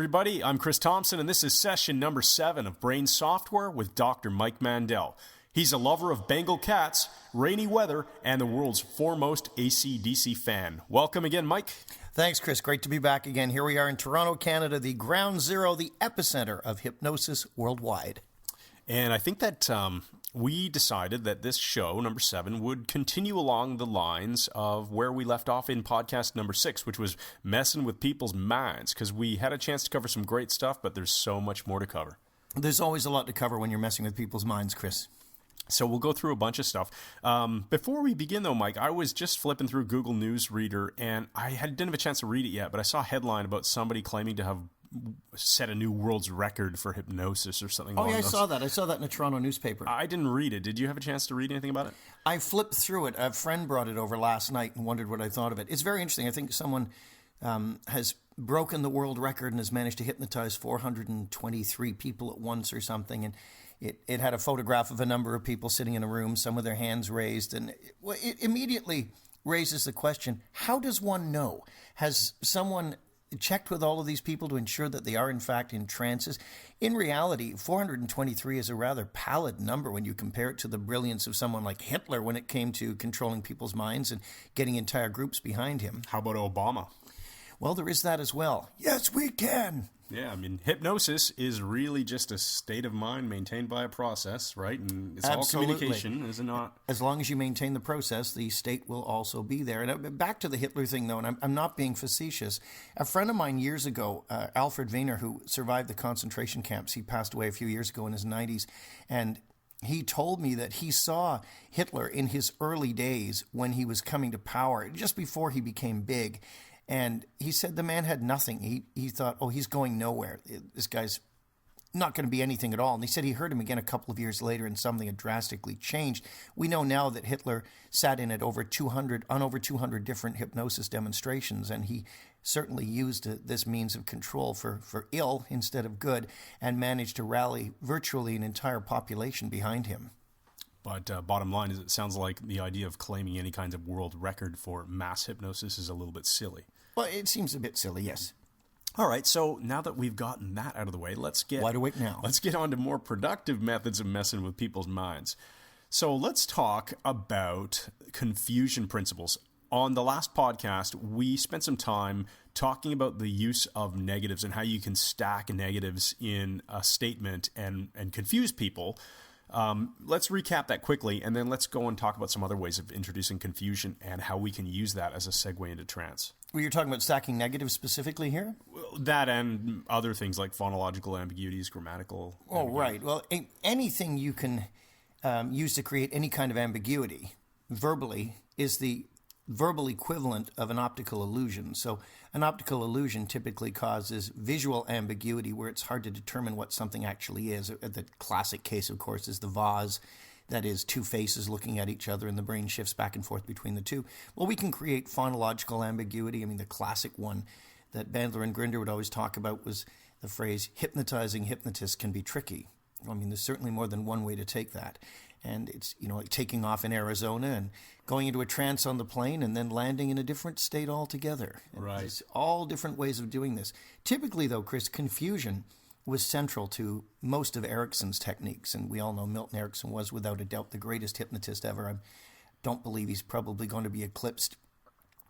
everybody. I'm Chris Thompson, and this is session number 7 of Brain Software with Dr. Mike Mandel. He's a lover of Bengal cats, rainy weather, and the world's foremost AC/DC fan. Welcome again, Mike. Thanks, Chris. Great to be back again. Here we are in Toronto, Canada, the ground zero, the epicenter of hypnosis worldwide. And I think that we decided that this show, number 7, would continue along the lines of where we left off in podcast number 6, which was messing with people's minds, because we had a chance to cover some great stuff, but there's so much more to cover. There's always a lot to cover when you're messing with people's minds, Chris. So we'll go through a bunch of stuff. Before we begin, though, Mike, I was just flipping through Google News Reader, and I didn't have a chance to read it yet, but I saw a headline about somebody claiming to have set a new world's record for hypnosis or something. Oh, yeah, I saw that. I saw that in a Toronto newspaper. I didn't read it. Did you have a chance to read anything about it? I flipped through it. A friend brought it over last night and wondered what I thought of it. It's very interesting. I think someone has broken the world record and has managed to hypnotize 423 people at once or something, and it had a photograph of a number of people sitting in a room, some with their hands raised, and it immediately raises the question, how does one know? Has someone checked with all of these people to ensure that they are in fact in trances? In reality, 423 is a rather pallid number when you compare it to the brilliance of someone like Hitler when it came to controlling people's minds and getting entire groups behind him. How about Obama? Well, there is that as well. Yes, we can. Yeah, I mean, hypnosis is really just a state of mind maintained by a process, right? And it's Absolutely. all communication, is it not? As long as you maintain the process, the state will also be there. And back to the Hitler thing, though, and I'm not being facetious. A friend of mine years ago, Alfred Wiener, who survived the concentration camps, he passed away a few years ago in his 90s, and he told me that he saw Hitler in his early days when he was coming to power, just before he became big. And he said the man had nothing. He thought, oh, he's going nowhere. This guy's not going to be anything at all. And he said he heard him again a couple of years later and something had drastically changed. We know now that Hitler sat in at over 200 different hypnosis demonstrations, and he certainly used this means of control for ill instead of good, and managed to rally virtually an entire population behind him. But bottom line is, it sounds like the idea of claiming any kind of world record for mass hypnosis is a little bit silly. Well, it seems a bit silly, yes. All right, so now that we've gotten that out of the way, let's get wide awake now. Let's get on to more productive methods of messing with people's minds. So let's talk about confusion principles. On the last podcast, we spent some time talking about the use of negatives and how you can stack negatives in a statement and confuse people. Let's recap that quickly, and then let's go and talk about some other ways of introducing confusion and how we can use that as a segue into trance. Well, you're talking about stacking negatives specifically here? That and other things like phonological ambiguities, grammatical. Oh, right. Well, anything you can use to create any kind of ambiguity verbally is the verbal equivalent of an optical illusion. So an optical illusion typically causes visual ambiguity where it's hard to determine what something actually is. The classic case, of course, is the vase. That is two faces looking at each other and the brain shifts back and forth between the two. Well, we can create phonological ambiguity. I mean, the classic one that Bandler and Grinder would always talk about was the phrase, hypnotizing hypnotists can be tricky. I mean, there's certainly more than one way to take that. And it's, like taking off in Arizona and going into a trance on the plane and then landing in a different state altogether. Right. There's all different ways of doing this. Typically, though, Chris, confusion was central to most of Erickson's techniques. And we all know Milton Erickson was, without a doubt, the greatest hypnotist ever. I don't believe he's probably going to be eclipsed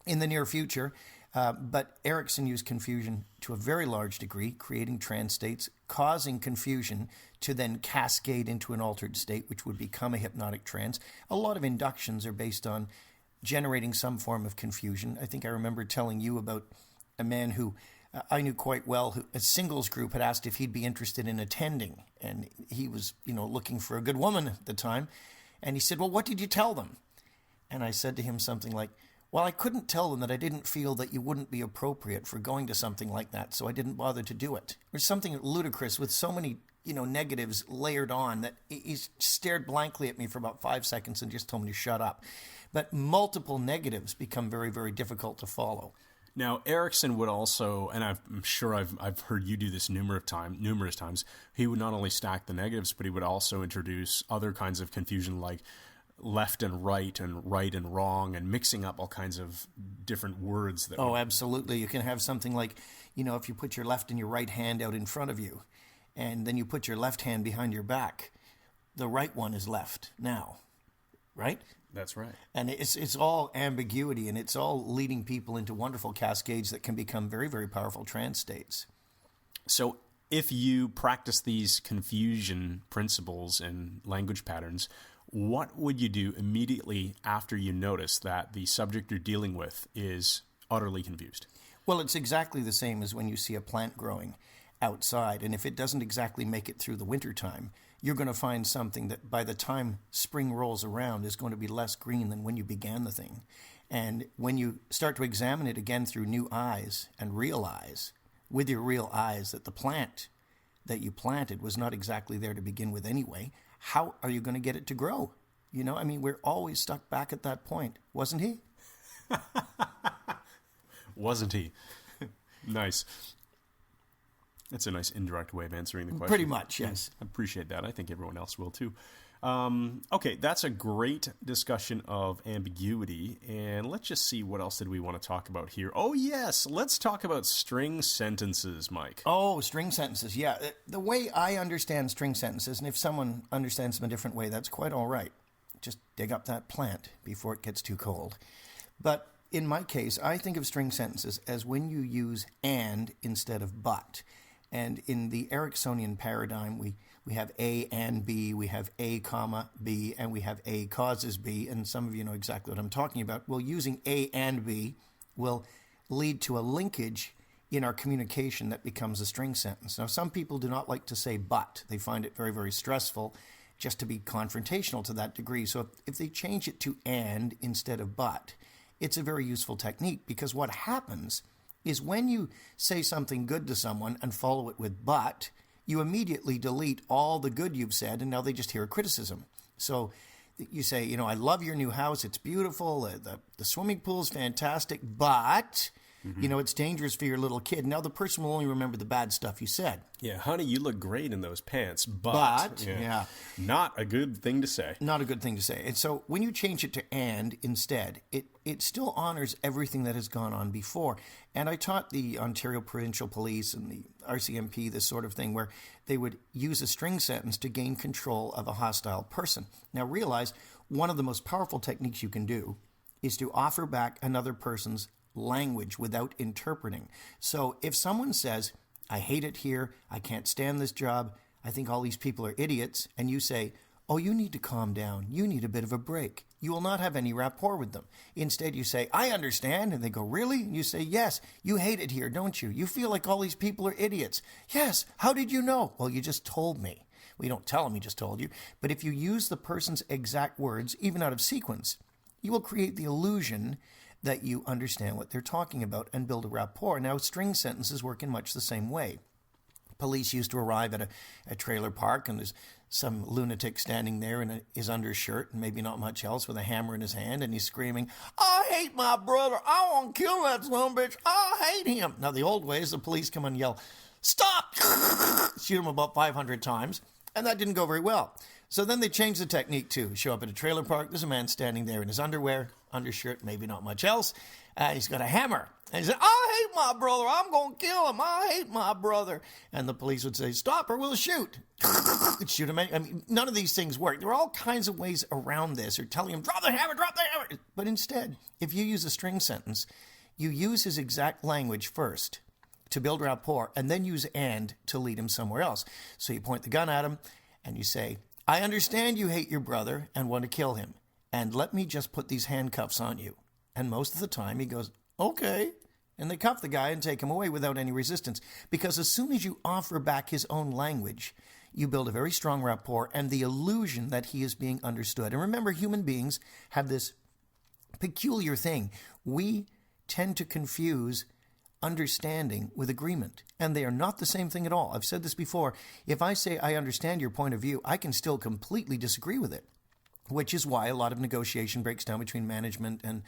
in the near future. But Erickson used confusion to a very large degree, creating trance states, causing confusion to then cascade into an altered state, which would become a hypnotic trance. A lot of inductions are based on generating some form of confusion. I think I remember telling you about a man who I knew quite well, who a singles group had asked if he'd be interested in attending. And he was, looking for a good woman at the time. And he said, well, what did you tell them? And I said to him something like, well, I couldn't tell them that I didn't feel that you wouldn't be appropriate for going to something like that, so I didn't bother to do it. There's something ludicrous with so many, negatives layered on that he stared blankly at me for about 5 seconds and just told me to shut up. But multiple negatives become very, very difficult to follow. Now, Erickson would also, and I'm sure I've heard you do this numerous times, he would not only stack the negatives, but he would also introduce other kinds of confusion like left and right and wrong and mixing up all kinds of different words. That absolutely. You can have something like, if you put your left and your right hand out in front of you, and then you put your left hand behind your back, the right one is left now, right? That's right. And it's all ambiguity, and it's all leading people into wonderful cascades that can become very, very powerful trance states. So if you practice these confusion principles and language patterns, what would you do immediately after you notice that the subject you're dealing with is utterly confused? Well, it's exactly the same as when you see a plant growing outside, and if it doesn't exactly make it through the wintertime, you're going to find something that by the time spring rolls around is going to be less green than when you began the thing. And when you start to examine it again through new eyes and realize with your real eyes that the plant that you planted was not exactly there to begin with anyway, how are you going to get it to grow? We're always stuck back at that point. Wasn't he? Wasn't he? Nice. That's a nice indirect way of answering the question. Pretty much, yes. I appreciate that. I think everyone else will too. Okay, that's a great discussion of ambiguity, and let's just see what else did we want to talk about here. Oh, yes, let's talk about string sentences, Mike. Oh, string sentences, yeah. The way I understand string sentences, and if someone understands them a different way, that's quite all right. Just dig up that plant before it gets too cold. But in my case, I think of string sentences as when you use and instead of but. And in the Ericksonian paradigm, we have A and B, we have A comma B, and we have A causes B, and some of you know exactly what I'm talking about. Well, using A and B will lead to a linkage in our communication that becomes a string sentence. Now, some people do not like to say but. They find it very, very stressful just to be confrontational to that degree. So if they change it to and instead of but, it's a very useful technique, because what happens is when you say something good to someone and follow it with but, you immediately delete all the good you've said, and now they just hear a criticism. So you say, I love your new house, it's beautiful, the swimming pool's fantastic, but, it's dangerous for your little kid. Now the person will only remember the bad stuff you said. Yeah, honey, you look great in those pants, but yeah. Not a good thing to say. Not a good thing to say. And so when you change it to and instead, it still honors everything that has gone on before. And I taught the Ontario Provincial Police and the RCMP this sort of thing where they would use a string sentence to gain control of a hostile person. Now realize one of the most powerful techniques you can do is to offer back another person's language without interpreting. So if someone says, I hate it here, I can't stand this job, I think all these people are idiots, and you say, oh, you need to calm down, you need a bit of a break, you will not have any rapport with them. Instead, you say, I understand, and they go, really? And you say, yes, you hate it here, don't you? You feel like all these people are idiots. Yes, how did you know? Well, you just told me. Well, you don't tell them, he just told you. But if you use the person's exact words, even out of sequence, you will create the illusion that you understand what they're talking about and build a rapport. Now, string sentences work in much the same way. Police used to arrive at a trailer park, and there's some lunatic standing there in his undershirt and maybe not much else with a hammer in his hand, and he's screaming, I hate my brother, I want to kill that son of a bitch, I hate him. Now, the old ways, the police come and yell, stop! Shoot him about 500 times, and that didn't go very well. So then they changed the technique too. Show up at a trailer park, there's a man standing there in his underwear, undershirt, maybe not much else. He's got a hammer. And he said, I hate my brother. I'm going to kill him. I hate my brother. And the police would say, stop or we'll shoot. Shoot him. I mean, none of these things work. There are all kinds of ways around this, or telling him, drop the hammer, drop the hammer. But instead, if you use a string sentence, you use his exact language first to build rapport, and then use and to lead him somewhere else. So you point the gun at him, and you say, I understand you hate your brother and want to kill him, and let me just put these handcuffs on you. And most of the time he goes, okay. And they cuff the guy and take him away without any resistance. Because as soon as you offer back his own language, you build a very strong rapport and the illusion that he is being understood. And remember, human beings have this peculiar thing. We tend to confuse understanding with agreement. And they are not the same thing at all. I've said this before. If I say I understand your point of view, I can still completely disagree with it. Which is why a lot of negotiation breaks down between management and,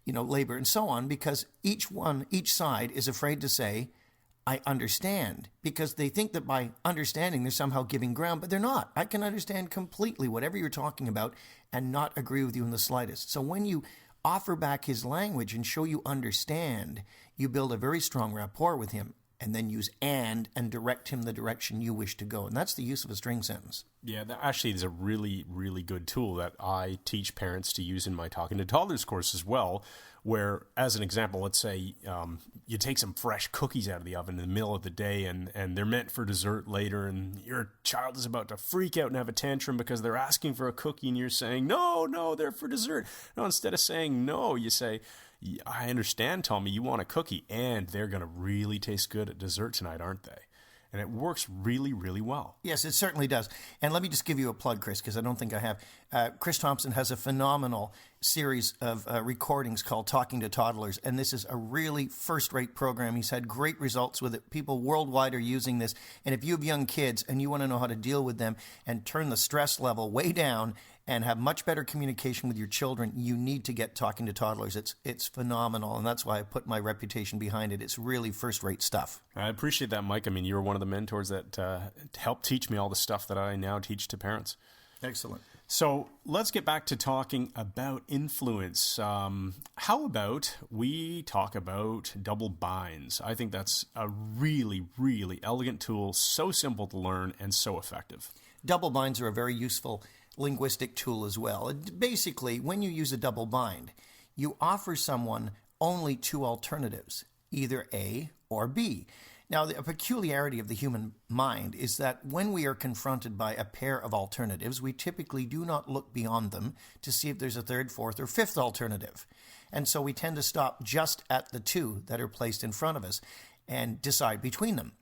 labor and so on, because each side is afraid to say, I understand, because they think that by understanding they're somehow giving ground, but they're not. I can understand completely whatever you're talking about and not agree with you in the slightest. So when you offer back his language and show you understand, you build a very strong rapport with him, and then use and direct him the direction you wish to go. And that's the use of a string sentence. Yeah, that actually is a really, really good tool that I teach parents to use in my Talking to Toddlers course as well, where, as an example, let's say you take some fresh cookies out of the oven in the middle of the day and they're meant for dessert later, and your child is about to freak out and have a tantrum because they're asking for a cookie, and you're saying, no, they're for dessert. No, instead of saying no, you say, I understand, Tommy, you want a cookie, and they're going to really taste good at dessert tonight, aren't they? And it works really, really well. Yes, it certainly does. And let me just give you a plug, Chris, because I don't think I have. Chris Thompson has a phenomenal series of recordings called Talking to Toddlers, and this is a really first-rate program. He's had great results with it. People worldwide are using this. And if you have young kids and you want to know how to deal with them and turn the stress level way down and have much better communication with your children, you need to get Talking to Toddlers. It's phenomenal, and that's why I put my reputation behind it. It's really first-rate stuff. I appreciate that, Mike. I mean, you were one of the mentors that helped teach me all the stuff that I now teach to parents. Excellent. So let's get back to talking about influence. How about we talk about double binds? I think that's a really, really elegant tool, so simple to learn and so effective. Double binds are a very useful linguistic tool as well. Basically, when you use a double bind, you offer someone only two alternatives, either A or B. Now, the peculiarity of the human mind is that when we are confronted by a pair of alternatives, we typically do not look beyond them to see if there's a third, fourth, or fifth alternative. And so we tend to stop just at the two that are placed in front of us and decide between them.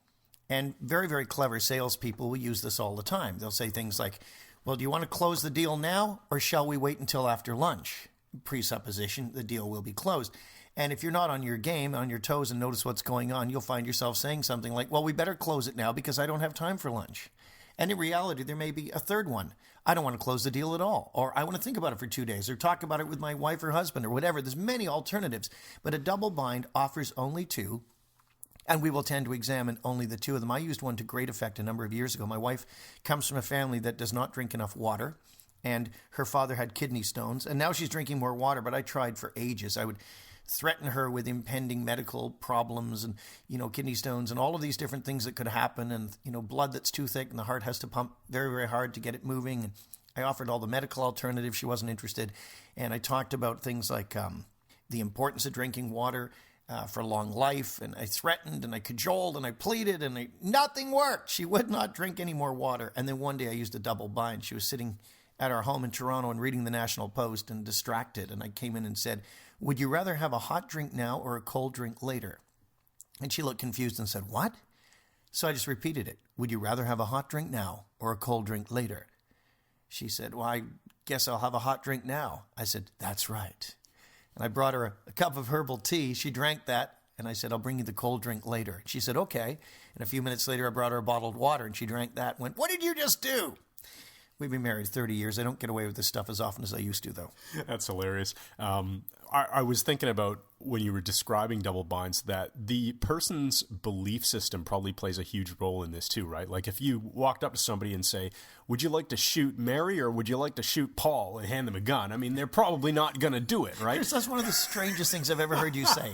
And very, very clever salespeople will use this all the time. They'll say things like, well, do you want to close the deal now, or shall we wait until after lunch? Presupposition, the deal will be closed. And if you're not on your game, on your toes, and notice what's going on, you'll find yourself saying something like, well, we better close it now because I don't have time for lunch. And in reality, there may be a third one. I don't want to close the deal at all, or I want to think about it for 2 days, or talk about it with my wife or husband, or whatever. There's many alternatives, but a double bind offers only two, and we will tend to examine only the two of them. I used one to great effect a number of years ago. My wife comes from a family that does not drink enough water, and her father had kidney stones, and now she's drinking more water, but I tried for ages. I would threaten her with impending medical problems and, kidney stones and all of these different things that could happen, and, blood that's too thick and the heart has to pump very, very hard to get it moving. And I offered all the medical alternatives. She wasn't interested. And I talked about things like the importance of drinking water for long life. And I threatened and I cajoled and I pleaded, and nothing worked. She would not drink any more water. And then one day I used a double bind. She was sitting at our home in Toronto and reading the National Post and distracted. And I came in and said, would you rather have a hot drink now or a cold drink later? And she looked confused and said, what? So I just repeated it. Would you rather have a hot drink now or a cold drink later? She said, well, I guess I'll have a hot drink now. I said, that's right. And I brought her a cup of herbal tea. She drank that. And I said, I'll bring you the cold drink later. She said, okay. And a few minutes later, I brought her a bottled water, and she drank that and went, what did you just do? We've been married 30 years. I don't get away with this stuff as often as I used to, though. That's hilarious. I was thinking about when you were describing double binds that the person's belief system probably plays a huge role in this too, right? Like if you walked up to somebody and say, would you like to shoot Mary or would you like to shoot Paul, and hand them a gun? I mean, they're probably not going to do it, right? That's one of the strangest things I've ever heard you say.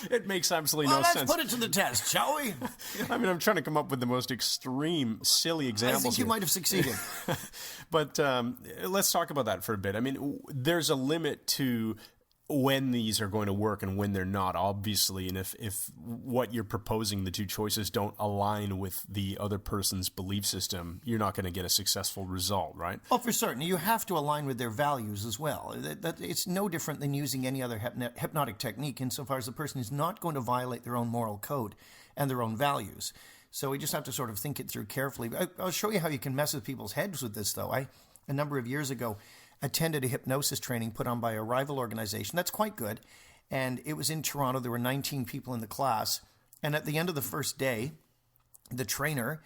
It makes absolutely no sense. Let's put it to the test, shall we? I mean, I'm trying to come up with the most extreme, silly examples. I think you might have succeeded. But let's talk about that for a bit. I mean, there's a limit to when these are going to work and when they're not, obviously. And if what you're proposing, the two choices, don't align with the other person's belief system, you're not going to get a successful result, right? Oh, for certain. You have to align with their values as well. It's no different than using any other hypnotic technique insofar as the person is not going to violate their own moral code and their own values. So we just have to sort of think it through carefully. I'll show you how you can mess with people's heads with this, though. A number of years ago, attended a hypnosis training put on by a rival organization. That's quite good. And it was in Toronto. There were 19 people in the class. And at the end of the first day, the trainer,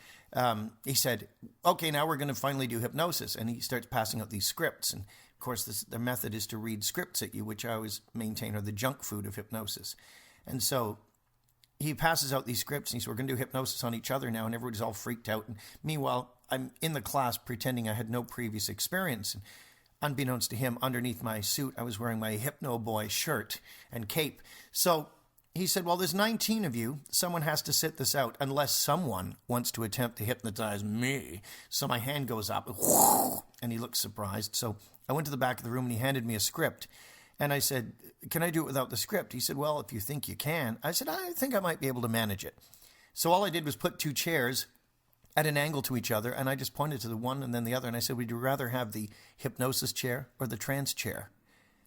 he said, okay, now we're going to finally do hypnosis. And he starts passing out these scripts. And of course, the method is to read scripts at you, which I always maintain are the junk food of hypnosis. And so he passes out these scripts and he said, we're going to do hypnosis on each other now. And everybody's all freaked out. And meanwhile, I'm in the class pretending I had no previous experience. And unbeknownst to him, underneath my suit, I was wearing my Hypno Boy shirt and cape. So he said, well, there's 19 of you. Someone has to sit this out unless someone wants to attempt to hypnotize me. So my hand goes up and he looks surprised. So I went to the back of the room and he handed me a script. And I said, can I do it without the script? He said, well, if you think you can. I said, I think I might be able to manage it. So all I did was put two chairs at an angle to each other, and I just pointed to the one and then the other, and I said, would you rather have the hypnosis chair or the trance chair?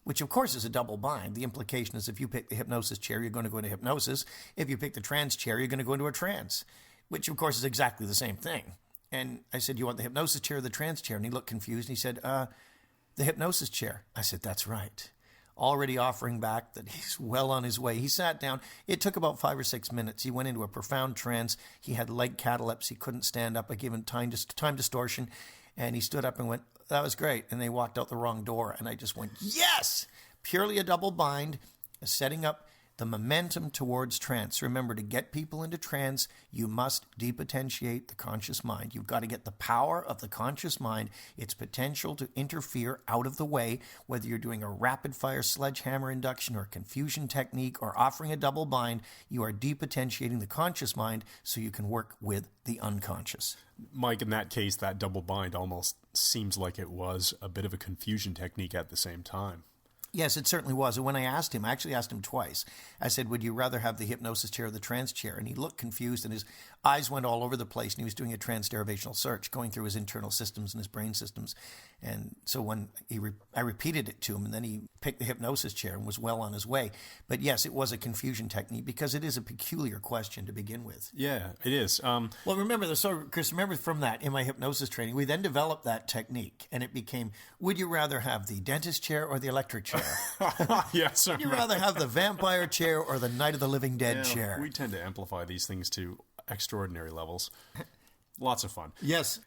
Which, of course, is a double bind. The implication is if you pick the hypnosis chair, you're going to go into hypnosis. If you pick the trance chair, you're going to go into a trance, which, of course, is exactly the same thing. And I said, you want the hypnosis chair or the trance chair? And he looked confused, and he said, the hypnosis chair. I said, that's right. Already offering back that he's well on his way. He sat down. It took about 5 or 6 minutes. He went into a profound trance. He had leg catalepsy. He couldn't stand up. I gave him time distortion. And he stood up and went, that was great. And they walked out the wrong door. And I just went, yes! Purely a double bind, setting up the momentum towards trance. Remember, to get people into trance, you must depotentiate the conscious mind. You've got to get the power of the conscious mind, its potential to interfere out of the way, whether you're doing a rapid-fire sledgehammer induction or a confusion technique or offering a double bind, you are depotentiating the conscious mind so you can work with the unconscious. Mike, in that case, that double bind almost seems like it was a bit of a confusion technique at the same time. Yes, it certainly was. And when I actually asked him twice, I said, would you rather have the hypnosis chair or the trance chair? And he looked confused and his eyes went all over the place and he was doing a trans-derivational search, going through his internal systems and his brain systems. And so when I repeated it to him, and then he picked the hypnosis chair and was well on his way. But yes, it was a confusion technique because it is a peculiar question to begin with. Yeah, it is. Well, Chris, remember from that, in my hypnosis training, we then developed that technique and it became, would you rather have the dentist chair or the electric chair? Yes. Would you rather have the vampire chair or the Night of the Living Dead chair? We tend to amplify these things to extraordinary levels. Lots of fun. Yes.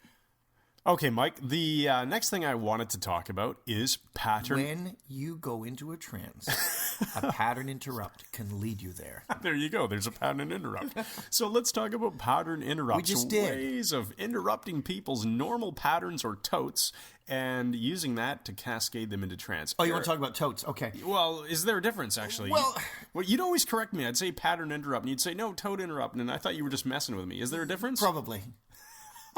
Okay, Mike, the next thing I wanted to talk about is pattern. When you go into a trance, a pattern interrupt can lead you there. There you go. There's a pattern interrupt. So let's talk about pattern interrupts. We just did. Ways of interrupting people's normal patterns or totes and using that to cascade them into trance. Oh, you want to talk about totes? Okay. Well, is there a difference, actually? Well, you'd always correct me. I'd say pattern interrupt, and you'd say, no, tote interrupt, and I thought you were just messing with me. Is there a difference? Probably.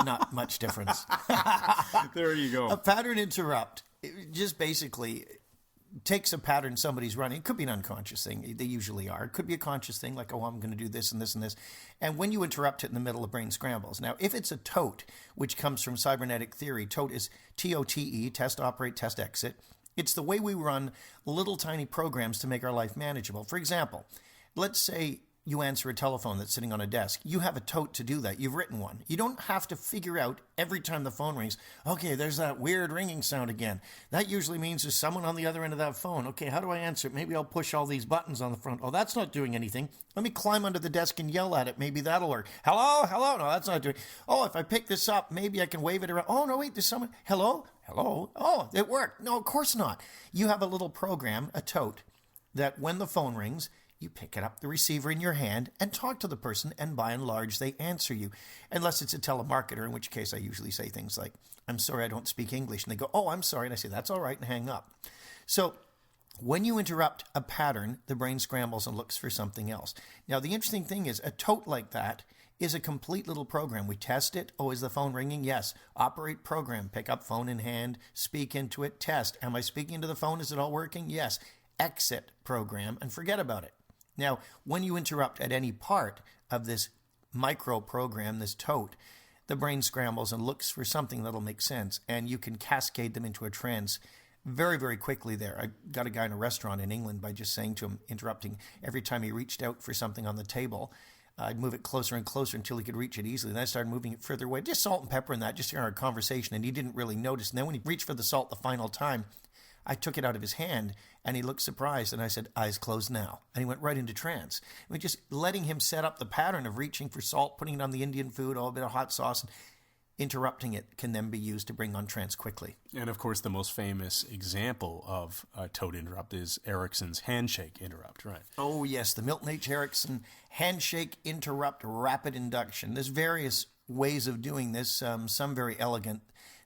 Not much difference. There you go. A pattern interrupt just basically takes a pattern somebody's running. It could be an unconscious thing. They usually are. It could be a conscious thing, like, oh, I'm going to do this and this and this. And when you interrupt it in the middle, the brain scrambles. Now, if it's a TOTE, which comes from cybernetic theory, TOTE is TOTE, test, operate, test, exit. It's the way we run little tiny programs to make our life manageable. For example, let's say you answer a telephone that's sitting on a desk. You have a tote to do that. You've written one. You don't have to figure out every time the phone rings, okay, there's that weird ringing sound again. That usually means there's someone on the other end of that phone. Okay, how do I answer it? Maybe I'll push all these buttons on the front. Oh, that's not doing anything. Let me climb under the desk and yell at it. Maybe that'll work. Hello? Hello? No, that's not doing. Oh, if I pick this up, maybe I can wave it around. Oh, no, wait, there's someone. Hello? Hello? Oh, it worked. No, of course not. You have a little program, a tote, that when the phone rings, you pick it up, the receiver in your hand, and talk to the person, and by and large, they answer you. Unless it's a telemarketer, in which case I usually say things like, I'm sorry, I don't speak English. And they go, oh, I'm sorry. And I say, that's all right, and hang up. So when you interrupt a pattern, the brain scrambles and looks for something else. Now, the interesting thing is, a tote like that is a complete little program. We test it. Oh, is the phone ringing? Yes. Operate program. Pick up phone in hand, speak into it, test. Am I speaking into the phone? Is it all working? Yes. Exit program, and forget about it. Now, when you interrupt at any part of this micro program, this tote, the brain scrambles and looks for something that'll make sense, and you can cascade them into a trance very, very quickly there. I got a guy in a restaurant in England by just saying to him, interrupting every time he reached out for something on the table. I'd move it closer and closer until he could reach it easily. Then I started moving it further away, just salt and pepper and that, just during our conversation, and he didn't really notice. And then when he reached for the salt the final time, I took it out of his hand, and he looked surprised, and I said, eyes closed now. And he went right into trance. I mean, just letting him set up the pattern of reaching for salt, putting it on the Indian food, a bit of hot sauce. interrupting it can then be used to bring on trance quickly. And of course, the most famous example of a TOTE interrupt is Erickson's Handshake Interrupt, right? Oh, yes, the Milton H. Erickson Handshake Interrupt Rapid Induction. There's various ways of doing this, some very elegant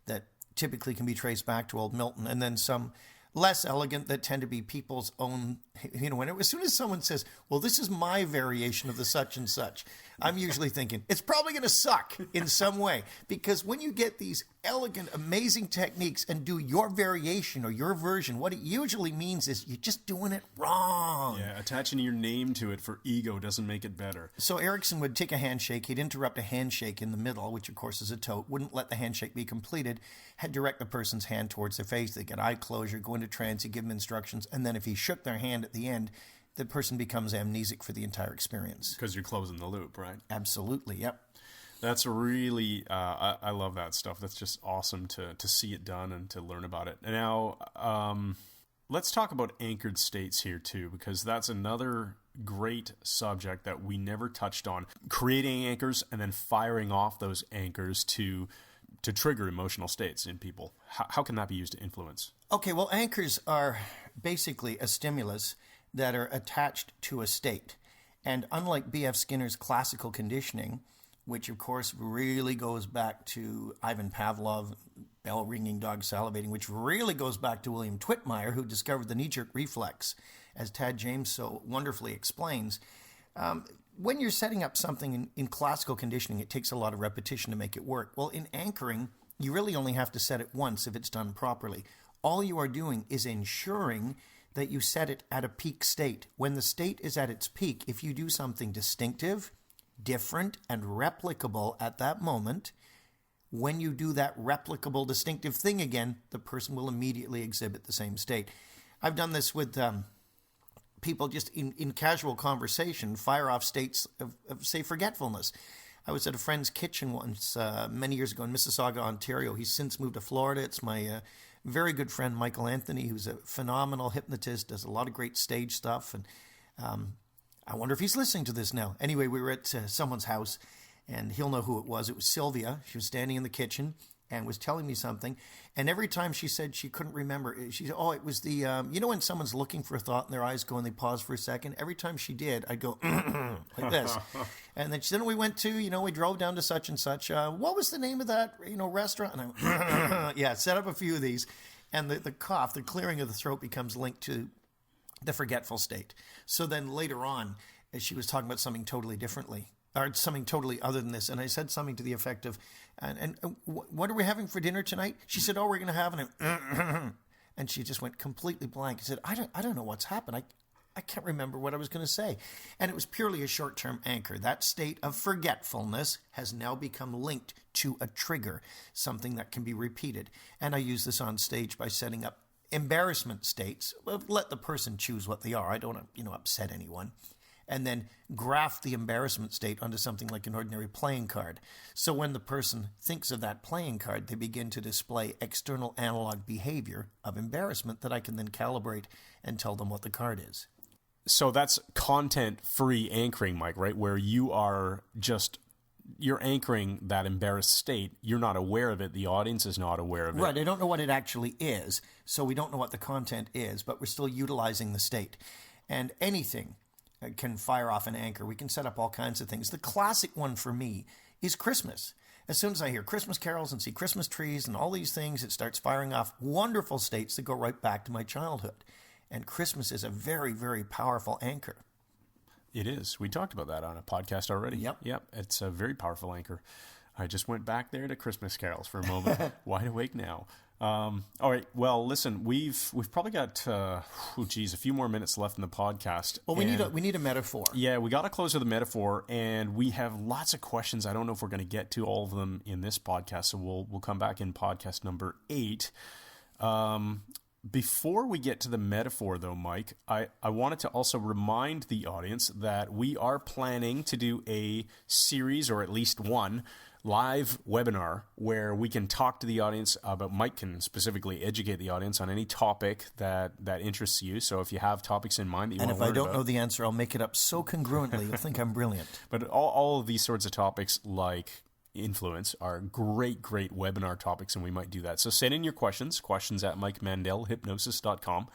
that typically can be traced back to old Milton, and then some less elegant that tend to be people's own, as soon as someone says, well, this is my variation of the such and such, I'm usually thinking, it's probably going to suck in some way. Because when you get these elegant, amazing techniques and do your variation or your version, what it usually means is you're just doing it wrong. Yeah, attaching your name to it for ego doesn't make it better. So Erickson would take a handshake, he'd interrupt a handshake in the middle, which of course is a TOTE, wouldn't let the handshake be completed, had direct the person's hand towards their face, they get eye closure, go into trance, he'd give them instructions, and then if he shook their hand at the end, the person becomes amnesic for the entire experience. Because you're closing the loop, right? Absolutely, yep. That's really, I love that stuff. That's just awesome to see it done and to learn about it. And now, let's talk about anchored states here too, because that's another great subject that we never touched on. Creating anchors and then firing off those anchors to trigger emotional states in people. How can that be used to influence? Okay, well, anchors are basically a stimulus that are attached to a state. And unlike B.F. Skinner's classical conditioning, which of course really goes back to Ivan Pavlov, bell ringing, dog salivating, which really goes back to William Whitmire, who discovered the knee-jerk reflex, as Tad James so wonderfully explains. When you're setting up something in classical conditioning, it takes a lot of repetition to make it work. Well, in anchoring, you really only have to set it once if it's done properly. All you are doing is ensuring that you set it at a peak state. When the state is at its peak, if you do something distinctive, different, and replicable at that moment, when you do that replicable, distinctive thing again, the person will immediately exhibit the same state. I've done this with people just in casual conversation, fire off states of, say, forgetfulness. I was at a friend's kitchen once many years ago in Mississauga, Ontario. He's since moved to Florida. It's my very good friend, Michael Anthony, who's a phenomenal hypnotist, does a lot of great stage stuff. And I wonder if he's listening to this now. Anyway, we were at someone's house, and he'll know who it was. It was Sylvia. She was standing in the kitchen and was telling me something. And every time she said she couldn't remember, she said, oh, it was the, when someone's looking for a thought and their eyes go and they pause for a second? Every time she did, I'd go, like this. And then she said, we went to, we drove down to such and such. What was the name of that, restaurant? And I yeah, set up a few of these. And the cough, the clearing of the throat becomes linked to the forgetful state. So then later on, as she was talking about something totally differently, or something totally other than this, and I said something to the effect of, and what are we having for dinner tonight? She said, oh, we're going to have an, and she just went completely blank. I said, I don't know what's happened. I can't remember what I was going to say. And it was purely a short-term anchor. That state of forgetfulness has now become linked to a trigger, something that can be repeated. And I use this on stage by setting up embarrassment states. Well, let the person choose what they are. I don't want to, upset anyone. And then graft the embarrassment state onto something like an ordinary playing card. So when the person thinks of that playing card, they begin to display external analog behavior of embarrassment that I can then calibrate and tell them what the card is. So that's content-free anchoring, Mike, right? Where you're anchoring that embarrassed state. You're not aware of it. The audience is not aware of it. Right. I don't know what it actually is. So we don't know what the content is, but we're still utilizing the state. And anything can fire off an anchor. We can set up all kinds of things. The classic one for me is Christmas. As soon as I hear Christmas carols and see Christmas trees and all these things, it starts firing off wonderful states that go right back to my childhood. And Christmas is a very, very powerful anchor. It is. We talked about that on a podcast already. Yep. It's a very powerful anchor. I just went back there to Christmas carols for a moment. Wide awake now. All right. Well, listen, we've probably got a few more minutes left in the podcast. Well, we need a metaphor. Yeah, we got to close with a metaphor, and we have lots of questions. I don't know if we're going to get to all of them in this podcast, so we'll come back in podcast number 8. Before we get to the metaphor, though, Mike, I wanted to also remind the audience that we are planning to do a series, or at least one, live webinar where we can talk to the audience about, Mike can specifically educate the audience on any topic that interests you. So if you have topics in mind that you want to learn about. And if I don't know the answer, I'll make it up so congruently, you'll think I'm brilliant. But all of these sorts of topics, like influence are great webinar topics, and we might do that. So send in your questions at MikeMandelHypnosis.com.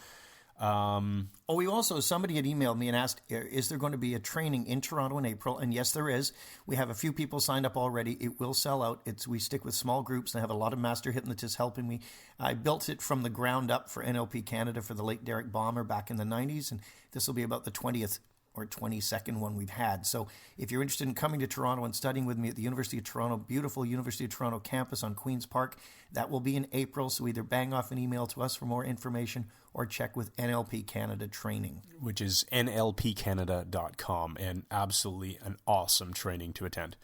We also, somebody had emailed me and asked, is there going to be a training in Toronto in April? And yes, there is. We have a few people signed up already. It will sell out. We stick with small groups, and I have a lot of master hypnotists helping me. I built it from the ground up for NLP Canada for the late Derek Balmer back in the 90s, and this will be about the 20th or 22nd one we've had. So if you're interested in coming to Toronto and studying with me at the University of Toronto, beautiful University of Toronto campus on Queen's Park, that will be in April. So either bang off an email to us for more information or check with NLP Canada Training, which is nlpcanada.com, and absolutely an awesome training to attend.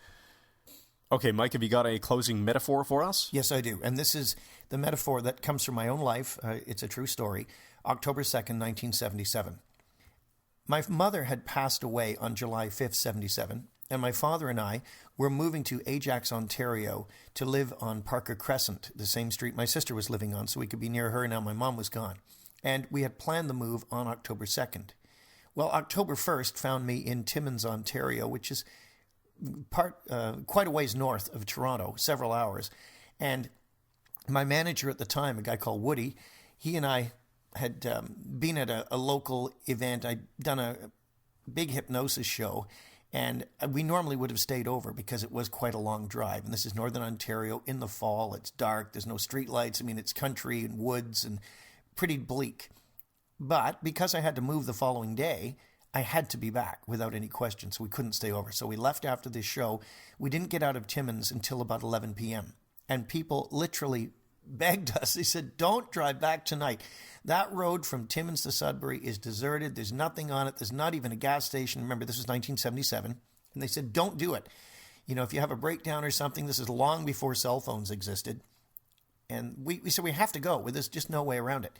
Okay, Mike, have you got a closing metaphor for us? Yes, I do. And this is the metaphor that comes from my own life. It's a true story. October 2nd, 1977. My mother had passed away on July 5th, 77, and my father and I were moving to Ajax, Ontario to live on Parker Crescent, the same street my sister was living on, so we could be near her now my mom was gone. And we had planned the move on October 2nd. Well, October 1st found me in Timmins, Ontario, which is quite a ways north of Toronto, several hours. And my manager at the time, a guy called Woody, he and I had been at a local event. I'd done a big hypnosis show, and we normally would have stayed over because it was quite a long drive. And this is Northern Ontario in the fall. It's dark. There's no street lights. I mean, it's country and woods and pretty bleak. But because I had to move the following day, I had to be back without any question, so we couldn't stay over. So we left after this show. We didn't get out of Timmins until about 11 p.m. And people literally begged us. They said, don't drive back tonight. That road from Timmins to Sudbury is deserted. There's nothing on it. There's not even a gas station. Remember, this was 1977. And they said, don't do it. You know, if you have a breakdown or something, this is long before cell phones existed. And we said, we have to go. There's just no way around it.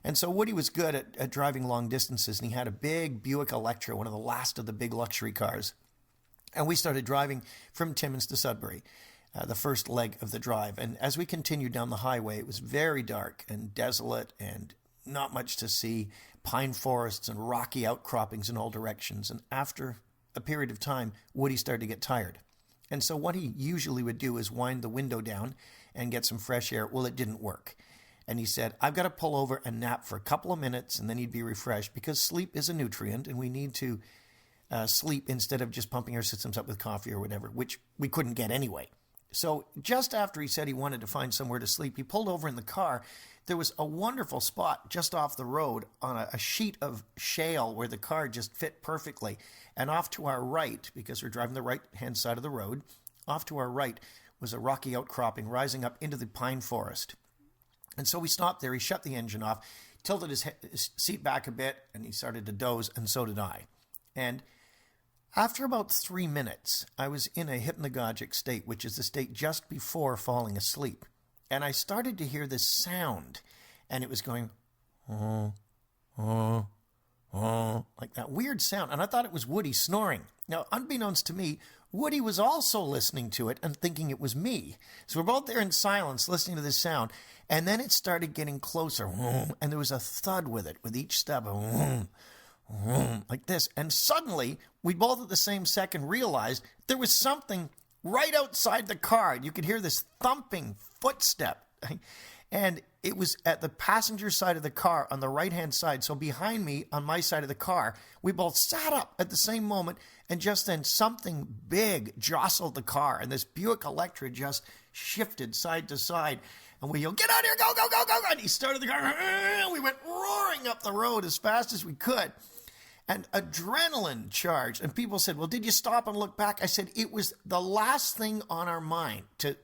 And so Woody was good at driving long distances, and he had a big Buick Electra, one of the last of the big luxury cars. And we started driving from Timmins to Sudbury, the first leg of the drive. And as we continued down the highway, it was very dark and desolate and not much to see, pine forests and rocky outcroppings in all directions. And after a period of time, Woody started to get tired. And so what he usually would do is wind the window down and get some fresh air. Well, it didn't work. And he said, I've got to pull over and nap for a couple of minutes, and then he'd be refreshed, because sleep is a nutrient, and we need to sleep instead of just pumping our systems up with coffee or whatever, which we couldn't get anyway. So just after he said he wanted to find somewhere to sleep, he pulled over in the car. There was a wonderful spot just off the road on a sheet of shale where the car just fit perfectly. And off to our right, because we're driving the right-hand side of the road, off to our right was a rocky outcropping rising up into the pine forest. And so we stopped there. He shut the engine off, tilted his seat back a bit, and he started to doze, and so did I. And after about 3 minutes, I was in a hypnagogic state, which is the state just before falling asleep. And I started to hear this sound, and it was going, like that weird sound. And I thought it was Woody snoring. Now, unbeknownst to me, Woody was also listening to it and thinking it was me. So we're both there in silence listening to this sound. And then it started getting closer. And there was a thud with it, with each step. Like this. And suddenly, we both at the same second realized there was something right outside the car. You could hear this thumping footstep. And it was at the passenger side of the car on the right-hand side. So behind me, on my side of the car, we both sat up at the same moment. And just then something big jostled the car. And this Buick Electra just shifted side to side. And we yelled, get out of here, go, go, go, go. And he started the car. And we went roaring up the road as fast as we could. And adrenaline charged. And people said, well, did you stop and look back? I said, it was the last thing on our mind to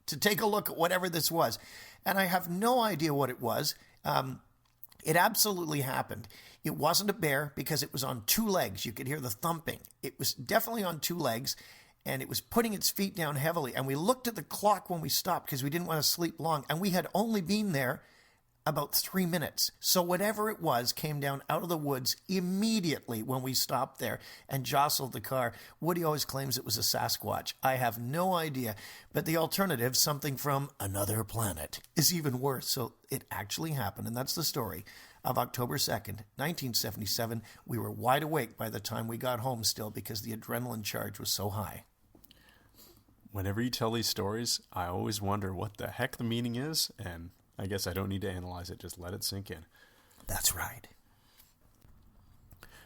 take a look at whatever this was. And I have no idea what it was. It absolutely happened. It wasn't a bear because it was on two legs. You could hear the thumping. It was definitely on two legs, and it was putting its feet down heavily. And we looked at the clock when we stopped because we didn't want to sleep long. And we had only been there about 3 minutes. So whatever it was came down out of the woods immediately when we stopped there and jostled the car. Woody always claims it was a Sasquatch. I have no idea. But the alternative, something from another planet, is even worse. So it actually happened. And that's the story of October 2nd, 1977. We were wide awake by the time we got home still because the adrenaline charge was so high. whenever you tell these stories, I always wonder what the heck the meaning is, and I guess I don't need to analyze it, just let it sink in. That's right.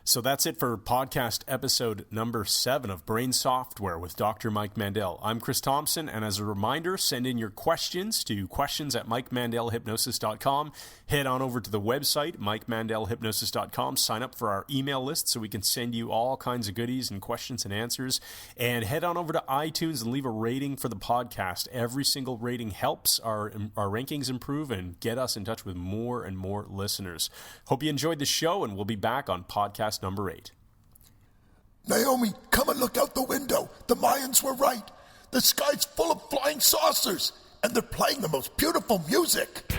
So that's it for podcast episode number 7 of Brain Software with Dr. Mike Mandel. I'm Chris Thompson, and as a reminder, send in your questions to questions@mikemandelhypnosis.com. Head on over to the website, mikemandelhypnosis.com. Sign up for our email list so we can send you all kinds of goodies and questions and answers. And head on over to iTunes and leave a rating for the podcast. Every single rating helps our rankings improve and get us in touch with more and more listeners. Hope you enjoyed the show, and we'll be back on podcast number 8. Naomi, come and look out the window. The Mayans were right. The sky's full of flying saucers, and they're playing the most beautiful music.